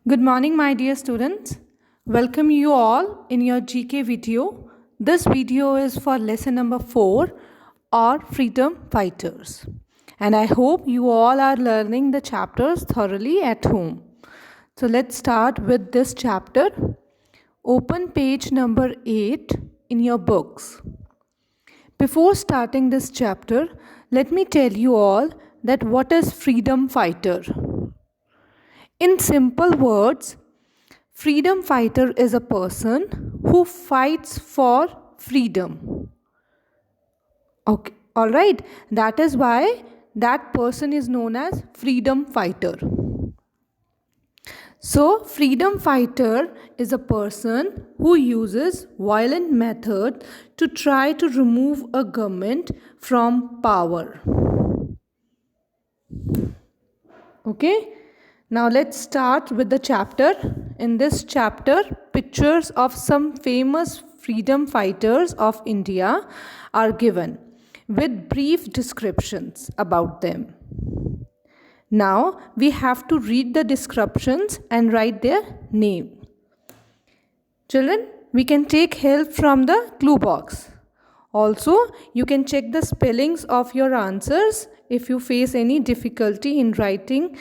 Good morning, my dear students. Welcome you all in your GK video. This video is for lesson number 4 or freedom fighters. And I hope you all are learning the chapters thoroughly at home. So let's start with this chapter. Open page number 8 in your books. Before starting this chapter, let me tell you all that what is freedom fighter. In simple words, freedom fighter is a person who fights for freedom. Okay, all right. That is why that person is known as freedom fighter. So, freedom fighter is a person who uses violent method to try to remove a government from power. Okay. Now let's start with the chapter. In this chapter, pictures of some famous freedom fighters of India are given with brief descriptions about them. Now we have to read the descriptions and write their name. Children, we can take help from the clue box. Also, you can check the spellings of your answers if you face any difficulty in writing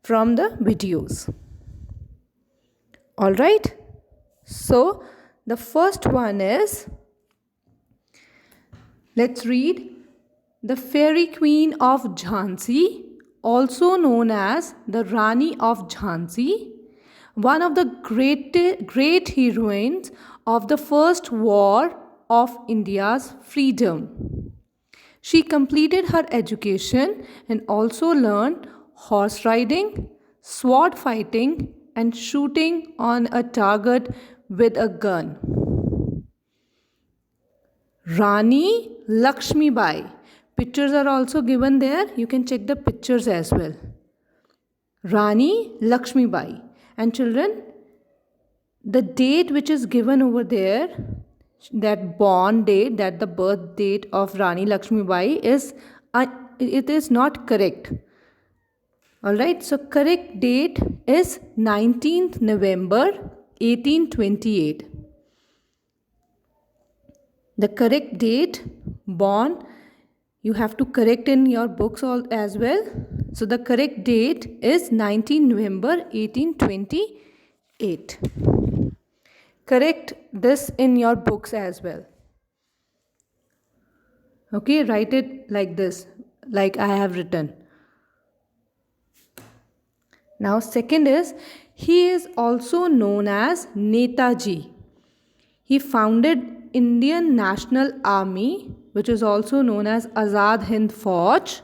from the videos. All right. So the first one is, let's read, the fairy queen of Jhansi, also known as the Rani of Jhansi, one of the great heroines of the first war of India's freedom. She completed her education and also learned horse riding, sword fighting, and shooting on a target with a gun. Rani Lakshmi Bai. Pictures are also given there. You can check the pictures as well. Rani Lakshmi Bai. And children, the date which is given over there, that born date, that the birth date of Rani Lakshmi Bai it is not correct. Alright, so correct date is 19th November 1828. The correct date, born, you have to correct in your books as well. So the correct date is 19th November 1828. Correct this in your books as well. Okay, write it like this, like I have written. Now second is, he is also known as Netaji. He founded Indian National Army, which is also known as Azad Hind Fauj,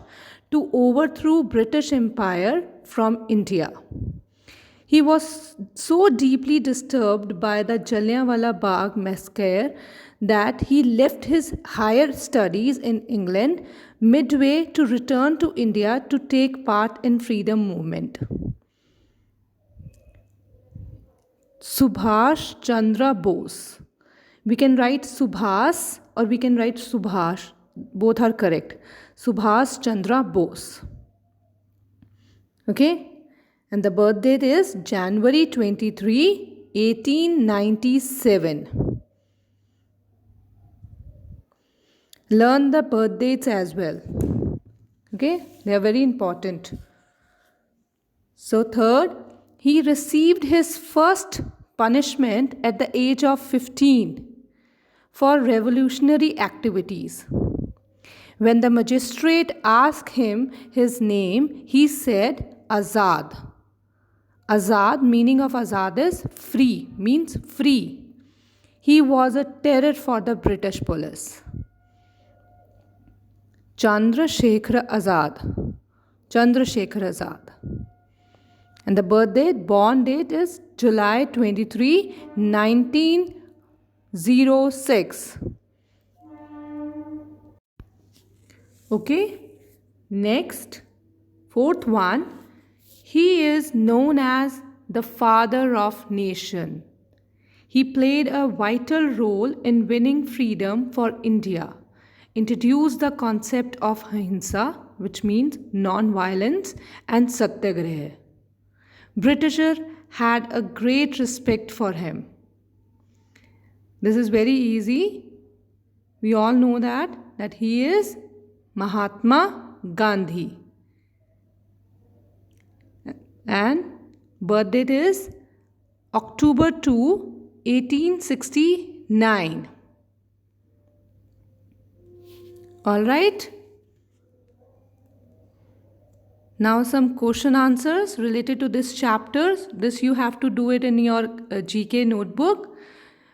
to overthrow British Empire from India. He was so deeply disturbed by the Jallianwala Bagh massacre that he left his higher studies in England midway to return to India to take part in freedom movement. Subhash Chandra Bose. We can write Subhas or we can write Subhash. Both are correct. Subhash Chandra Bose. Okay. And the birth date is January 23, 1897. Learn the birth dates as well. Okay. They are very important. So third, he received his first punishment at the age of 15 for revolutionary activities. When the magistrate asked him his name, he said Azad. Azad, meaning of Azad is free, means free. He was a terror for the British police. Chandrasekhar Azad. Chandrasekhar Azad. And the birth date, born date is July 23, 1906. Okay. Next, fourth one. He is known as the father of nation. He played a vital role in winning freedom for India, introduced the concept of ahimsa, which means non-violence, and satyagraha. Britisher had a great respect for him? This is very easy. We all know that he is Mahatma Gandhi. And birth date is October 2, 1869. All right. Now some question answers related to this chapters. This you have to do it in your GK notebook.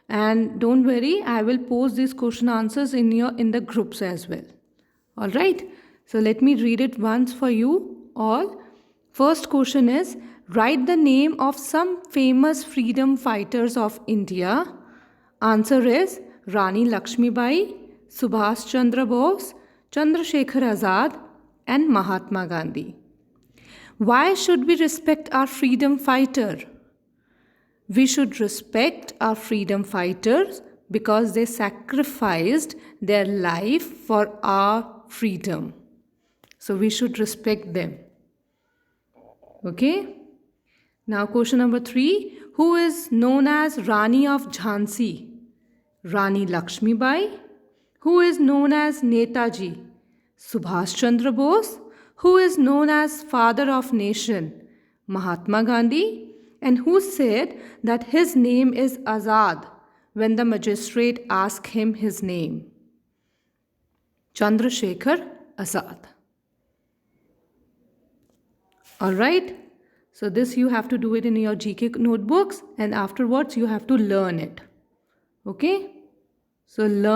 And don't worry, I will post these question answers in the groups as well. All right. So let me read it once for you all. First question is, write the name of some famous freedom fighters of India. Answer is Rani Lakshmibai, Subhash Chandra Bose, Chandrasekhar Azad, and Mahatma Gandhi. Why should we respect our freedom fighter? We should respect our freedom fighters because they sacrificed their life for our freedom. So we should respect them. Okay? Now question number 3. Who is known as Rani of Jhansi? Rani Lakshmibai. Who is known as Netaji? Subhash Chandra Bose. Who is known as Father of Nation? Mahatma Gandhi. And who said that his name is Azad when the magistrate asked him his name? Chandrasekhar Azad. Alright, so this you have to do it in your GK notebooks and afterwards you have to learn it. Okay, so learn.